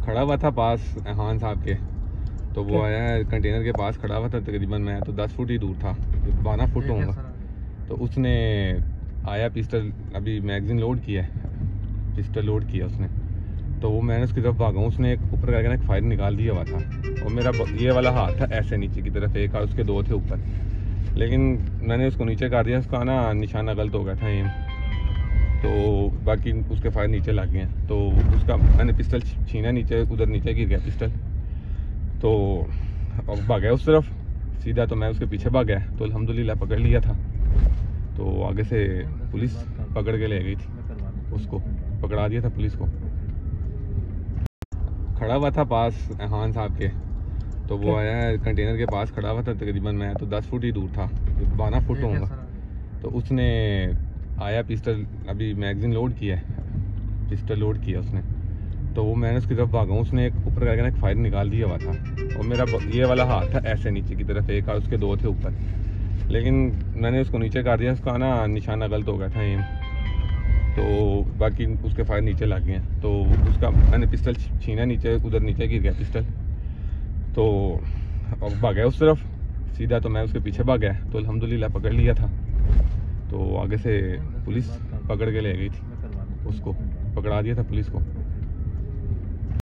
खड़ा हुआ था पास खान साहब के, तो वो आया कंटेनर के पास खड़ा हुआ था। तकरीबन मैं तो 10 फुट ही दूर था, 12 फुट होऊंगा। तो उसने आया, पिस्टल अभी मैगजीन लोड किया है, पिस्टल लोड किया उसने। तो वो मैंने उसकी तरफ भागा, उसने एक ऊपर करके एक फायर निकाल दिया हुआ था, और मेरा ये वाला हाथ था ऐसे नीचे की तरफ, एक हाथ उसके दो थे ऊपर, लेकिन मैंने उसको नीचे कर दिया। उसका ना निशाना गलत हो गया था एम, तो बाकी उसके फायर नीचे लग गए हैं। तो उसका मैंने पिस्टल छीना, नीचे उधर नीचे गिर गया पिस्टल। तो अब भागा उस तरफ सीधा, तो मैं उसके पीछे भाग गया, तो अल्हम्दुलिल्लाह पकड़ लिया था। तो आगे से पुलिस पकड़ के ले गई थी उसको, पकड़ा दिया था पुलिस को। खड़ा हुआ था पास खान साहब के, तो वो आया कंटेनर के पास खड़ा हुआ था। तकरीबन मैं तो 10 फुट ही दूर था, 12 फुट होऊंगा। तो उसने आया, पिस्टल अभी मैगजीन लोड किया है, पिस्टल लोड किया उसने। तो वो मैंने उसकी तरफ भागा, उसने एक ऊपर करके एक फायर निकाल दिया हुआ था, और मेरा ये वाला हाथ था ऐसे नीचे की तरफ, एक हाथ उसके दो थे ऊपर, लेकिन मैंने उसको नीचे कर दिया। उसका ना निशाना गलत हो गया था एम, तो बाकी उसके फायर नीचे लग गए हैं। तो उसका मैंने पिस्टल छीना, नीचे उधर नीचे गिर गया पिस्टल। तो अब भाग गया उस तरफ सीधा, तो मैं उसके पीछे भाग गया, तो अल्हम्दुलिल्लाह पकड़ लिया था। तो आगे से पुलिस पकड़ के ले गई थी उसको, पकड़ा दिया था पुलिस को।